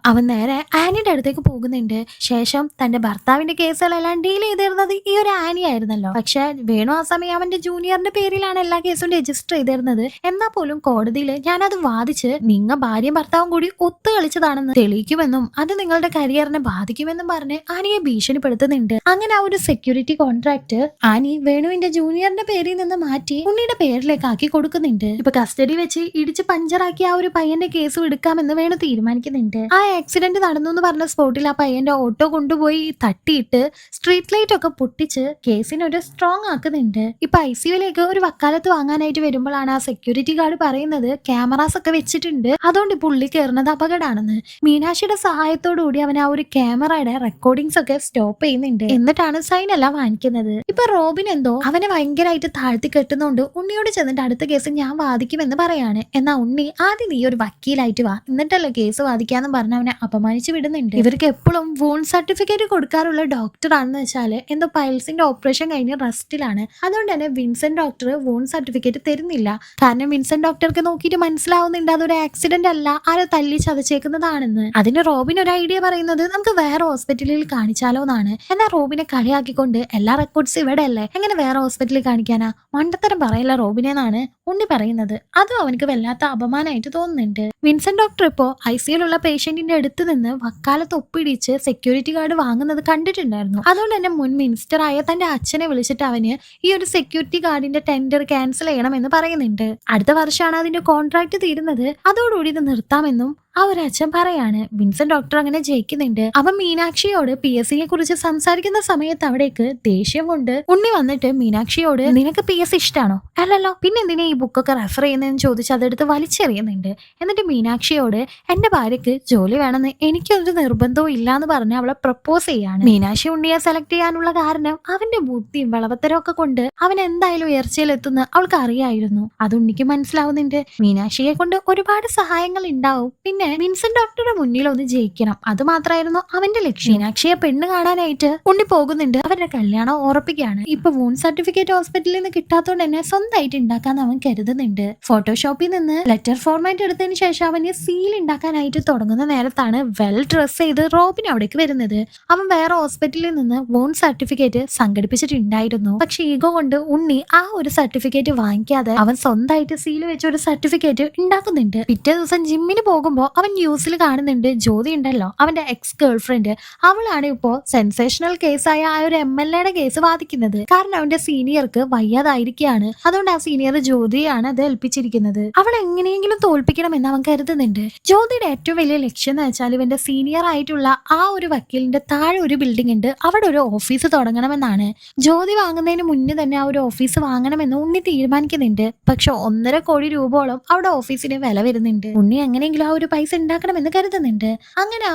അവൻ നേരെ ആനിയുടെ അടുത്തേക്ക് പോകുന്നുണ്ട്. ശേഷം തന്റെ ഭർത്താവിന്റെ കേസുകളെല്ലാം ഡീൽ ചെയ്തിരുന്നത് ഈ ഒരു ആനി ആയിരുന്നല്ലോ. പക്ഷെ വേണു ആ സമയം അവന്റെ ജൂനിയറിന്റെ പേരിലാണ് എല്ലാ കേസും രജിസ്റ്റർ ചെയ്തിരുന്നത്. എന്നാൽ പോലും കോടതിയിൽ ഞാനത് വാദിച്ച് നിങ്ങൾ ഭാര്യയും ഭർത്താവും കൂടി ഒത്തു കളിച്ചതാണെന്ന് തെളിയിക്കുമെന്നും അത് നിങ്ങളുടെ കരിയറിനെ ബാധിക്കുമെന്നും പറഞ്ഞ് ആനിയെ ഭീഷണിപ്പെടുത്തുന്നുണ്ട്. അങ്ങനെ ആ ഒരു സെക്യൂരിറ്റി കോൺട്രാക്ട് ആനി വേണുവിന്റെ ജൂനിയറിന്റെ പേരിൽ നിന്ന് മാറ്റി ഉണ്ണിയുടെ പേരിലേക്ക് ആക്കി കൊടുക്കുന്നുണ്ട്. ഇപ്പൊ കസ്റ്റഡി വെച്ച് ഇടിച്ച് പഞ്ചറാക്കി ആ ഒരു പയ്യന്റെ കേസ് എടുക്കാമെന്ന് വേണു തീരുമാനിക്കുന്നുണ്ട്. ആ ആക്സിഡന്റ് നടന്നു എന്ന് പറഞ്ഞ സ്പോട്ടിൽ ആ പയ്യന്റെ ഓട്ടോ കൊണ്ടുപോയി തട്ടിയിട്ട് സ്ട്രീറ്റ് ലൈറ്റ് ഒക്കെ പൊട്ടിച്ച് കേസിനൊരു സ്ട്രോങ് ആക്കുന്നുണ്ട്. ഇപ്പൊ ICUലേക്ക് ഒരു വക്കാലത്ത് വാങ്ങാനായിട്ട് വരുമ്പോഴാണ് ആ സെക്യൂരിറ്റി ഗാർഡ് പറയുന്നത് ക്യാമറാസ് ഒക്കെ വെച്ചിട്ടുണ്ട്, അതുകൊണ്ട് ഇപ്പൊ ഉള്ളിൽ കയറുന്നത് അപകടമാണെന്ന്. മീനാക്ഷിയുടെ സഹായത്തോടു കൂടി അവൻ ആ ഒരു ക്യാമറയുടെ റെക്കോർഡിങ്സ് ഒക്കെ സ്റ്റോപ്പ് ചെയ്യുന്നുണ്ട്. എന്നിട്ടാണ് സൈൻ എല്ലാം വാങ്ങിക്കുന്നത്. ഇപ്പൊ റോബിൻ എന്തോ അവനെ ഭയങ്കരമായിട്ട് താഴ്ത്തി കെട്ടുന്നോണ്ട് ഉണ്ണിയോട് ചെന്നിട്ട് അടുത്ത കേസ് ഞാൻ വാദിക്കുമെന്ന് പറയാണ്. എന്നാ ഉണ്ണി ആദ്യം നീ ഒരു വക്കീലായിട്ട് വാ, എന്നിട്ടല്ലേ കേസ് വാദിക്കാന്ന് പറഞ്ഞ് അവനെ അപമാനിച്ചു വിടുന്നുണ്ട്. ഇവർക്ക് എപ്പോഴും വൂൺ സർട്ടിഫിക്കറ്റ് കൊടുക്കാറുള്ള ഡോക്ടർ ആണെന്ന് വെച്ചാല് എന്തോ പൈൽസിന്റെ ഓപ്പറേഷൻ കഴിഞ്ഞ് റെസ്റ്റിലാണ്. അതുകൊണ്ട് തന്നെ വിൻസെന്റ് ഡോക്ടർ വൂൺ സർട്ടിഫിക്കറ്റ് തരുന്നില്ല. കാരണം വിൻസെന്റ് ഡോക്ടർക്ക് നോക്കിയിട്ട് മനസ്സിലാവുന്നുണ്ട് അതൊരു ആക്സിഡന്റ് അല്ല, ആരോ തല്ലി ചതച്ചേക്കുന്നതാണെന്ന്. അതിന് റോബിൻ ഒരു ഐഡിയ പറയുന്നത് നമുക്ക് വേറെ ഹോസ്പിറ്റലിൽ കാണിച്ചാലോ എന്നാണ്. എന്നാൽ റോബിനെ കളിയാക്കിക്കൊണ്ട് എല്ലാ റെക്കോർഡ്സ് ഇവിടെ അല്ലേ, എങ്ങനെ വേറെ ഹോസ്പിറ്റലിൽ കാണിക്കാനാ, മണ്ടത്തരം പറയല്ല റോബിനെന്നാണ് ഉണ്ണി പറയുന്നത്. അതും അവനക്ക് വല്ലാത്ത അപമാനമായിട്ട് തോന്നുന്നുണ്ട്. വിൻസെന്റ് ഡോക്ടർ ഇപ്പോ ഐസിയിലുള്ള പേഷ്യന്റിന്റെ അടുത്ത് നിന്ന് വക്കാലത്ത് ഒപ്പിടിച്ച് സെക്യൂരിറ്റി ഗാർഡ് വാങ്ങുന്നത് കണ്ടിട്ടുണ്ടായിരുന്നു. അതുകൊണ്ട് തന്നെ മുൻ മിനിസ്റ്ററായ തന്റെ അച്ഛനെ വിളിച്ചിട്ട് അവന് ഈ ഒരു സെക്യൂരിറ്റി ഗാർഡിന്റെ ടെൻഡർ ക്യാൻസൽ ചെയ്യണമെന്ന് പറയുന്നുണ്ട്. അടുത്ത വർഷമാണ് അതിന്റെ കോൺട്രാക്ട് തീരുന്നത്, അതോടുകൂടി ഇത് നിർത്താമെന്നും ആ ഒരു അച്ഛൻ പറയാണ്. വിൻസെന്റ് ഡോക്ടർ അങ്ങനെ ജയിക്കുന്നുണ്ട്. അവൻ മീനാക്ഷിയോട് PSCയെ കുറിച്ച് സംസാരിക്കുന്ന സമയത്ത് അവിടേക്ക് ദേഷ്യം കൊണ്ട് ഉണ്ണി വന്നിട്ട് മീനാക്ഷിയോട് നിനക്ക് PSC ഇഷ്ടാണോ? അല്ലല്ലോ, പിന്നെ എന്തിനാ ഈ ബുക്കൊക്കെ റെഫർ ചെയ്യുന്നതെന്ന് ചോദിച്ച് അതെടുത്ത് വലിച്ചെറിയുന്നുണ്ട്. എന്നിട്ട് മീനാക്ഷിയോട് എന്റെ ഭാര്യക്ക് ജോലി വേണമെന്ന് എനിക്കൊരു നിർബന്ധവും ഇല്ലാന്ന് പറഞ്ഞ് അവളെ പ്രപ്പോസ് ചെയ്യാണ്. മീനാക്ഷി ഉണ്ണിയെ സെലക്ട് ചെയ്യാനുള്ള കാരണം അവന്റെ ബുദ്ധിയും വളവത്തരവും ഒക്കെ കൊണ്ട് അവൻ എന്തായാലും ഉയർച്ചയിലെത്തുന്ന അവൾക്ക് അറിയായിരുന്നു. അത് ഉണ്ണിക്ക് മനസ്സിലാവുന്നുണ്ട്. മീനാക്ഷിയെ കൊണ്ട് ഒരുപാട് സഹായങ്ങൾ ഉണ്ടാവും. പിന്നെ വിൻസെന്റ് ഡോക്ടറുടെ മുന്നിൽ ഒന്ന് ജയിക്കണം, അത് മാത്രമായിരുന്നു അവന്റെ ലക്ഷ്യം. മീനാക്ഷിയെ പെണ്ണ് കാണാനായിട്ട് ഉണ്ണി പോകുന്നുണ്ട്. അവരുടെ കല്യാണം ഉറപ്പിക്കുകയാണ്. ഇപ്പൊ വൂണ്ട് സർട്ടിഫിക്കറ്റ് ഹോസ്പിറ്റലിൽ നിന്ന് കിട്ടാത്തോണ്ട് തന്നെ സ്വന്തമായിട്ട് ഉണ്ടാക്കാന്ന് അവൻ കരുതുന്നുണ്ട്. ഫോട്ടോഷോപ്പിൽ നിന്ന് ലെറ്റർ ഫോർമാറ്റ് എടുത്തതിന് ശേഷം അവന് സീൽ ഉണ്ടാക്കാനായിട്ട് തുടങ്ങുന്ന നേരത്താണ് വെൽ ഡ്രസ് ചെയ്ത് റോബിൻ അവിടേക്ക് വരുന്നത്. അവൻ വേറെ ഹോസ്പിറ്റലിൽ നിന്ന് വൂണ്ട് സർട്ടിഫിക്കറ്റ് സംഘടിപ്പിച്ചിട്ടുണ്ടായിരുന്നു. പക്ഷെ ഈഗോ കൊണ്ട് ഉണ്ണി ആ ഒരു സർട്ടിഫിക്കറ്റ് വാങ്ങിക്കാതെ അവൻ സ്വന്തമായിട്ട് സീൽ വെച്ച ഒരു സർട്ടിഫിക്കറ്റ് ഉണ്ടാക്കുന്നുണ്ട്. പിറ്റേ ദിവസം ജിമ്മിന് പോകുമ്പോൾ അവൻ ന്യൂസിൽ കാണുന്നുണ്ട് ജ്യോതി ഉണ്ടല്ലോ, അവന്റെ എക്സ് ഗേൾഫ്രണ്ട്, അവളാണ് ഇപ്പോ സെൻസേഷണൽ കേസായ ആ ഒരു MLAയുടെ കേസ് വാദിക്കുന്നത്. കാരണം അവന്റെ സീനിയർക്ക് വയ്യാതായിരിക്കുകയാണ്. അതുകൊണ്ട് ആ സീനിയർ ജ്യോതിയാണ് അത് ഏൽപ്പിച്ചിരിക്കുന്നത്. അവൾ എങ്ങനെയെങ്കിലും തോൽപ്പിക്കണമെന്ന് അവൻ കരുതുന്നുണ്ട്. ജ്യോതിയുടെ ഏറ്റവും വലിയ ലക്ഷ്യം എന്ന് വെച്ചാൽ ഇവന്റെ സീനിയർ ആയിട്ടുള്ള ആ ഒരു വക്കീലിന്റെ താഴെ ഒരു ബിൽഡിംഗ് ഉണ്ട്, അവിടെ ഒരു ഓഫീസ് തുടങ്ങണമെന്നാണ്. ജ്യോതി വാങ്ങുന്നതിന് മുന്നേ തന്നെ ആ ഒരു ഓഫീസ് വാങ്ങണമെന്ന് ഉണ്ണി തീരുമാനിക്കുന്നുണ്ട്. പക്ഷെ 1.5 കോടി രൂപയോളം അവിടെ ഓഫീസിന് വില വരുന്നുണ്ട്. ഉണ്ണി എങ്ങനെയെങ്കിലും ആ ഒരു പൈസ ഉണ്ടാക്കണമെന്ന് കരുതുന്നുണ്ട്. അങ്ങനെ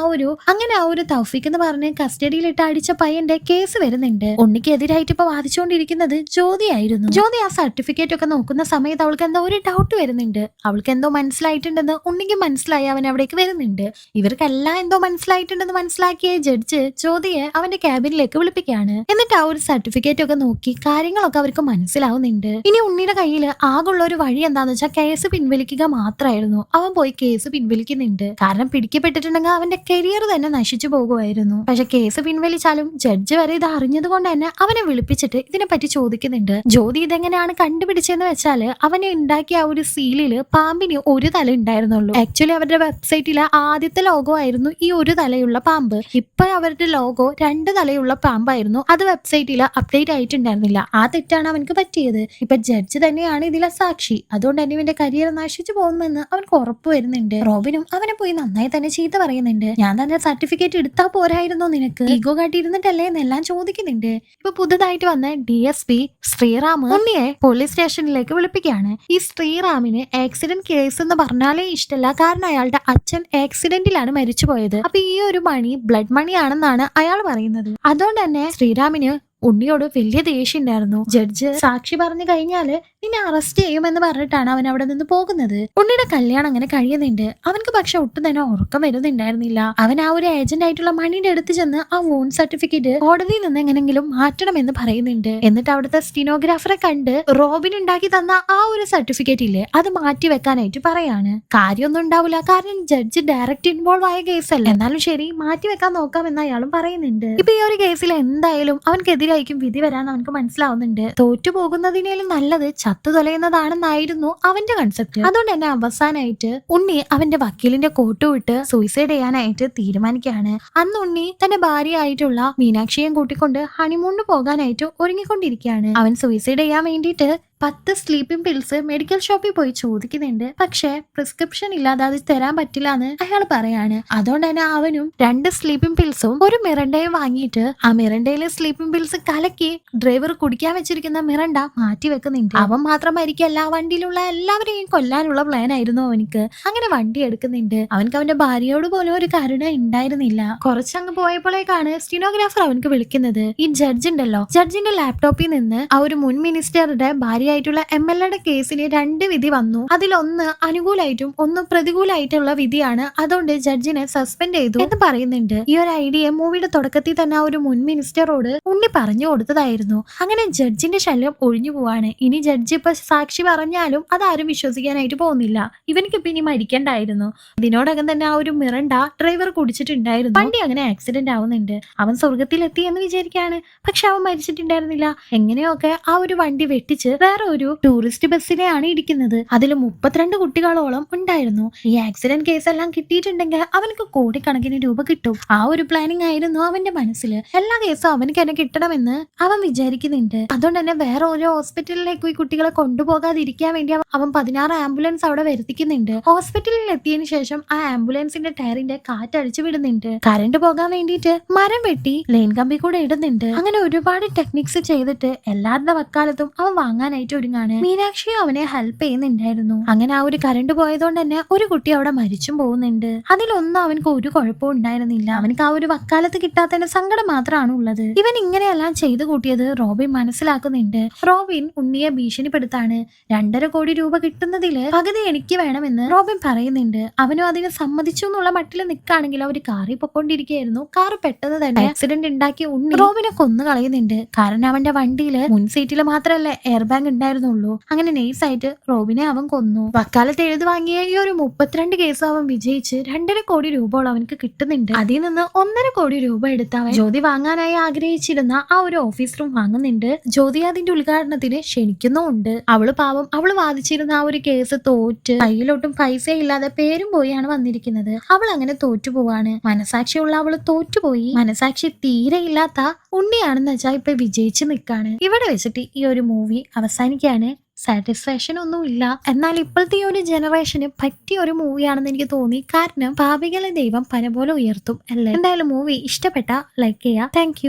ആ ഒരു തൗഫീഖ് എന്ന് പറഞ്ഞ് കസ്റ്റഡിയിലിട്ട് അടിച്ച പയ്യന്റെ കേസ് വരുന്നുണ്ട്. ഉണ്ണിക്കെതിരായിട്ട് ഇപ്പൊ വാദിച്ചുകൊണ്ടിരിക്കുന്നത് ജ്യോതിയായിരുന്നു. ജ്യോതി ആ സർട്ടിഫിക്കറ്റ് ഒക്കെ നോക്കുന്ന സമയത്ത് അവൾക്ക് എന്തോ ഒരു ഡൗട്ട് വരുന്നുണ്ട്. അവൾക്ക് എന്തോ മനസ്സിലായിട്ടുണ്ടെന്ന് ഉണ്ണിക്ക് മനസ്സിലായി. അവൻ അവിടേക്ക് വരുന്നുണ്ട്. ഇവർക്കെല്ലാം എന്തോ മനസ്സിലായിട്ടുണ്ടെന്ന് മനസ്സിലാക്കിയ ജഡ്ജ് ജ്യോതിയെ അവന്റെ ക്യാബിനിലേക്ക് വിളിപ്പിക്കുകയാണ്. എന്നിട്ട് ആ ഒരു സർട്ടിഫിക്കറ്റ് ഒക്കെ നോക്കി കാര്യങ്ങളൊക്കെ അവർക്ക് മനസ്സിലാവുന്നുണ്ട്. ഇനി ഉണ്ണിയുടെ കയ്യിൽ ആകുള്ള ഒരു വഴി എന്താന്ന് വെച്ചാൽ കേസ് പിൻവലിക്കുക മാത്രമായിരുന്നു. അവൻ പോയി കേസ് പിൻവലിക്കുന്നുണ്ട്. കാരണം പിടിക്കപ്പെട്ടിട്ടുണ്ടെങ്കിൽ അവന്റെ കരിയർ തന്നെ നശിച്ചു പോകുമായിരുന്നു. പക്ഷെ കേസ് പിൻവലിച്ചാലും ജഡ്ജ് വരെ ഇത് അറിഞ്ഞത് കൊണ്ട് തന്നെ അവനെ വിളിപ്പിച്ചിട്ട് ഇതിനെപ്പറ്റി ചോദിക്കുന്നുണ്ട്. ജ്യോതി ഇതെങ്ങനെയാണ് കണ്ടുപിടിച്ചെന്ന് വെച്ചാല് അവനെ ഉണ്ടാക്കിയ ആ ഒരു സീലില് പാമ്പിന് ഒരു തല ഉണ്ടായിരുന്നുള്ളൂ. ആക്ച്വലി അവരുടെ വെബ്സൈറ്റിലെ ആദ്യത്തെ ലോഗോ ആയിരുന്നു ഈ ഒരു തലയുള്ള പാമ്പ്. ഇപ്പൊ അവരുടെ ലോഗോ 2 തലയുള്ള പാമ്പായിരുന്നു. അത് വെബ്സൈറ്റിൽ അപ്ഡേറ്റ് ആയിട്ടുണ്ടായിരുന്നില്ല. ആ തെറ്റാണ് അവനക്ക് പറ്റിയത്. ഇപ്പൊ ജഡ്ജ് തന്നെയാണ് ഇതിലെ സാക്ഷി. അതുകൊണ്ട് തന്നെ ഇവന്റെ കരിയർ നശിച്ചു പോകുമെന്ന് അവനക്ക് ഉറപ്പ് വരുന്നുണ്ട്. റോബിനും അവനെ പോയി നന്നായി തന്നെ ചീത്ത പറയുന്നുണ്ട്. ഞാൻ തന്നെ സർട്ടിഫിക്കറ്റ് എടുത്താൽ പോരായിരുന്നോ നിനക്ക്, ഈഗോ കാട്ടിയിരുന്നിട്ടല്ലേ എന്നെല്ലാം ചോദിക്കുന്നുണ്ട്. ഇപ്പൊ പുതുതായിട്ട് വന്ന DSP ശ്രീറാം ഉണ്ണിയെ പോലീസ് സ്റ്റേഷനിലേക്ക് വിളിപ്പിക്കുകയാണ്. ഈ ശ്രീറാമിന് ആക്സിഡന്റ് കേസ് എന്ന് പറഞ്ഞാലേ ഇഷ്ടമല്ല. കാരണം അയാളുടെ അച്ഛൻ ആക്സിഡന്റിലാണ് മരിച്ചുപോയത്. അപ്പൊ ഈ ഒരു മണി ബ്ലഡ് മണി ആണെന്നാണ് അയാൾ പറയുന്നത്. അതുകൊണ്ട് തന്നെ ശ്രീറാമിന് ഉണ്ണിയോട് വലിയ ദേഷ്യം ഉണ്ടായിരുന്നു. ജഡ്ജ് സാക്ഷി പറഞ്ഞു കഴിഞ്ഞാല് നിന്നെ അറസ്റ്റ് ചെയ്യുമെന്ന് പറഞ്ഞിട്ടാണ് അവൻ അവിടെ നിന്ന് പോകുന്നത്. ഉണ്ണിയുടെ കല്യാണം അങ്ങനെ കഴിയുന്നുണ്ട്. അവനക്ക് പക്ഷെ ഒട്ടും തന്നെ ഉറക്കം വരുന്നുണ്ടായിരുന്നില്ല. അവൻ ആ ഒരു ഏജന്റ് ആയിട്ടുള്ള മണിയുടെ അടുത്ത് ചെന്ന് ആ വൂണ്ട് സർട്ടിഫിക്കറ്റ് കോടതിയിൽ നിന്ന് എങ്ങനെങ്കിലും മാറ്റണമെന്ന് പറയുന്നുണ്ട്. എന്നിട്ട് അവിടുത്തെ സ്റ്റിനോഗ്രാഫറെ കണ്ട് റോബിൻ ഉണ്ടാക്കി തന്ന ആ ഒരു സർട്ടിഫിക്കറ്റ് ഇല്ലേ അത് മാറ്റി വെക്കാനായിട്ട് പറയാണ്. കാര്യമൊന്നും ഉണ്ടാവില്ല, കാരണം ജഡ്ജ് ഡയറക്റ്റ് ഇൻവോൾവ് ആയ കേസല്ല. എന്നാലും ശരി, മാറ്റി വെക്കാൻ നോക്കാമെന്ന് അയാളും പറയുന്നുണ്ട്. ഇപ്പൊ ഈ ഒരു കേസിൽ എന്തായാലും അവൻക്കെതിരെ വിധി വരാൻ അവനക്ക് മനസ്സിലാവുന്നുണ്ട്. തോറ്റു പോകുന്നതിനേലും നല്ലത് ചത്തു തൊലയുന്നതാണെന്നായിരുന്നു അവന്റെ കൺസെപ്റ്റ്. അതുകൊണ്ട് തന്നെ അവസാനമായിട്ട് ഉണ്ണി അവന്റെ വക്കീലിന്റെ കോട്ട് വിട്ട് സൂയിസൈഡ് ചെയ്യാനായിട്ട് തീരുമാനിക്കുകയാണ്. അന്ന് ഉണ്ണി തന്റെ ഭാര്യയായിട്ടുള്ള മീനാക്ഷിയെ കൂട്ടിക്കൊണ്ട് ഹണിമൂണിന് പോകാനായിട്ട് ഒരുങ്ങിക്കൊണ്ടിരിക്കുകയാണ്. അവൻ സൂയിസൈഡ് ചെയ്യാൻ വേണ്ടിയിട്ട് 10 സ്ലീപ്പിംഗ് പിൽസ് മെഡിക്കൽ ഷോപ്പിൽ പോയി ചോദിക്കുന്നുണ്ട്. പക്ഷെ പ്രിസ്ക്രിപ്ഷൻ ഇല്ലാതെ അത് തരാൻ പറ്റില്ല എന്ന് അയാൾ പറയാണ്. അതുകൊണ്ട് തന്നെ അവനും 2 സ്ലീപ്പിംഗ് പിൽസും ഒരു മിറണ്ടയും വാങ്ങിയിട്ട് ആ മിറണ്ടയിലെ സ്ലീപ്പിംഗ് പിൽസ് കലക്കി ഡ്രൈവർ കുടിക്കാൻ വെച്ചിരിക്കുന്ന മിറണ്ട മാറ്റി വെക്കുന്നുണ്ട്. അവൻ മാത്രം മരിക്കല്ല, വണ്ടിയിലുള്ള എല്ലാവരെയും കൊല്ലാനുള്ള പ്ലാൻ ആയിരുന്നു അവനിക്ക്. അങ്ങനെ വണ്ടി എടുക്കുന്നുണ്ട്. അവനക്ക് അവന്റെ ഭാര്യയോട് പോലും ഒരു കരുണ ഉണ്ടായിരുന്നില്ല. കുറച്ചങ്ങ് പോയപ്പോഴേക്കാണ് സ്റ്റിനോഗ്രാഫർ അവനക്ക് വിളിക്കുന്നത്. ഈ ജഡ്ജ് ഉണ്ടല്ലോ, ജഡ്ജിന്റെ ലാപ്ടോപ്പിൽ നിന്ന് ആ ഒരു മുൻ മിനിസ്റ്ററുടെ ഭാര്യ ആയിട്ടുള്ള MLAയുടെ കേസിന് 2 വിധി വന്നു. അതിലൊന്ന് അനുകൂലമായിട്ടും ഒന്ന് പ്രതികൂലമായിട്ടുള്ള വിധിയാണ്. അതുകൊണ്ട് ജഡ്ജിനെ സസ്പെൻഡ് ചെയ്തു എന്ന് പറയുന്നുണ്ട്. ഈ ഒരു ഐഡിയ മൂവിയുടെ തുടക്കത്തിൽ തന്നെ ആ ഒരു മുൻ മിനിസ്റ്ററോട് ഉണ്ണി പറഞ്ഞു കൊടുത്തതായിരുന്നു. അങ്ങനെ ജഡ്ജിന്റെ ശല്യം ഒഴിഞ്ഞു പോവാണ്. ഇനി ജഡ്ജി ഇപ്പൊ സാക്ഷി പറഞ്ഞാലും അതാരും വിശ്വസിക്കാനായിട്ട് പോകുന്നില്ല. ഇവനിക്ക് ഇനി മരിക്കണ്ടായിരുന്നു. ഇതിനോടകം തന്നെ ആ ഒരു മിറണ്ട ഡ്രൈവർ കുടിച്ചിട്ടുണ്ടായിരുന്നു. വണ്ടി അങ്ങനെ ആക്സിഡന്റ് ആവുന്നുണ്ട്. അവൻ സ്വർഗത്തിൽ എത്തി എന്ന് വിചാരിക്കാണ്. പക്ഷെ അവൻ മരിച്ചിട്ടുണ്ടായിരുന്നില്ല. എങ്ങനെയൊക്കെ ആ ഒരു വണ്ടി വെട്ടിച്ച് വേറെ വേറെ ഒരു ടൂറിസ്റ്റ് ബസ്സിലെയാണ് ഇരിക്കുന്നത്. അതിൽ 32 കുട്ടികളോളം ഉണ്ടായിരുന്നു. ഈ ആക്സിഡന്റ് കേസ് എല്ലാം കിട്ടിയിട്ടുണ്ടെങ്കിൽ അവനക്ക് കോടിക്കണക്കിന് രൂപ കിട്ടും. ആ ഒരു പ്ലാനിങ് ആയിരുന്നു അവന്റെ മനസ്സിൽ. എല്ലാ കേസും അവനക്ക് തന്നെ കിട്ടണമെന്ന് അവൻ വിചാരിക്കുന്നുണ്ട്. അതുകൊണ്ട് തന്നെ വേറെ ഒരു ഹോസ്പിറ്റലിലേക്ക് ഈ കുട്ടികളെ കൊണ്ടുപോകാതിരിക്കാൻ വേണ്ടി അവൻ 16 ആംബുലൻസ് അവിടെ വരുത്തിക്കുന്നുണ്ട്. ഹോസ്പിറ്റലിൽ എത്തിയതിനു ശേഷം ആ ആംബുലൻസിന്റെ ടയറിന്റെ കാറ്റടിച്ചു വിടുന്നുണ്ട്. കറണ്ട് പോകാൻ വേണ്ടിയിട്ട് മരം വെട്ടി ലൈൻ കമ്പി കൂടെ ഇടുന്നുണ്ട്. അങ്ങനെ ഒരുപാട് ടെക്നിക്സ് ചെയ്തിട്ട് എല്ലാവരുടെ വക്കാലത്തും അവൻ വാങ്ങാനായിട്ട് ഒരുങ്ങാണ്. മീനാക്ഷി അവനെ ഹെൽപ്പ് ചെയ്യുന്നുണ്ടായിരുന്നു. അങ്ങനെ ആ ഒരു കറണ്ട് പോയതുകൊണ്ട് തന്നെ ഒരു കുട്ടി അവിടെ മരിച്ചും പോകുന്നുണ്ട്. അതിലൊന്നും അവനക്ക് ഒരു കുഴപ്പവും ഉണ്ടായിരുന്നില്ല. അവനക്ക് ആ ഒരു വക്കാലത്ത് കിട്ടാത്തതിന്റെ സങ്കടം മാത്രമാണ് ഉള്ളത്. ഇവൻ ഇങ്ങനെയെല്ലാം ചെയ്തു കൂട്ടിയത് റോബിൻ മനസ്സിലാക്കുന്നുണ്ട്. റോബിൻ ഉണ്ണിയെ ഭീഷണിപ്പെടുത്താണ്. 2.5 കോടി രൂപ കിട്ടുന്നതില് പകുതി എനിക്ക് വേണമെന്ന് റോബിൻ പറയുന്നുണ്ട്. അവനും അതിന് സമ്മതിച്ചു എന്നുള്ള മട്ടിൽ നിൽക്കുകയാണെങ്കിൽ അവർ കാറിൽ പൊക്കോണ്ടിരിക്കുകയായിരുന്നു. കാർ പെട്ടെന്ന് തന്നെ ആക്സിഡന്റ് ഉണ്ടാക്കി ഉണ്ണി റോബിനെ കൊന്നു കളയുന്നുണ്ട്. കാരണം അവന്റെ വണ്ടിയില് മുൻ സീറ്റിൽ മാത്രമല്ലേ എയർ ബാഗ് ഉണ്ടായിരുന്നുള്ളൂ. അങ്ങനെ നൈസായിട്ട് റോബിനെ അവൻ കൊന്നു. വക്കാലത്ത് എഴുതി വാങ്ങിയ ഈ ഒരു 32 കേസ് അവൻ വിജയിച്ച് 2.5 കോടി രൂപയോളം അവനക്ക് കിട്ടുന്നുണ്ട്. അതിൽ നിന്ന് 1.5 കോടി രൂപ എടുത്ത് അവൻ ജ്യോതി വാങ്ങാനായി ആഗ്രഹിച്ചിരുന്ന ആ ഒരു ഓഫീസ് റൂം വാങ്ങുന്നുണ്ട്. ജ്യോതി അതിന്റെ ഉദ്ഘാടനത്തിന് ക്ഷണിക്കുന്നുമുണ്ട്. അവള് പാവം അവള് വാദിച്ചിരുന്ന ആ ഒരു കേസ് തോറ്റ് കയ്യിലോട്ടും പൈസ ഇല്ലാതെ പേരും പോയാണ് വന്നിരിക്കുന്നത്. അവൾ അങ്ങനെ തോറ്റുപോവാണ്. മനസാക്ഷിയുള്ള അവള് തോറ്റുപോയി. മനസാക്ഷി തീരെ ഇല്ലാത്ത ഉണ്ണിയാണെന്ന് വെച്ചാൽ ഇപ്പൊ വിജയിച്ച് നിൽക്കാണ്. ഇവിടെ വെച്ചിട്ട് ഈ ഒരു മൂവി അവസാനിക്കാണ്. സാറ്റിസ്ഫാക്ഷൻ ഒന്നും ഇല്ല. എന്നാൽ ഇപ്പോഴത്തെ ഈ ഒരു ജനറേഷന് പറ്റിയ ഒരു മൂവിയാണെന്ന് എനിക്ക് തോന്നി. കാരണം പാപികളെ ദൈവം പന പോലെ ഉയർത്തും അല്ലേ. എന്തായാലും മൂവി ഇഷ്ടപ്പെട്ട ലൈക്ക് ചെയ്യുക. താങ്ക്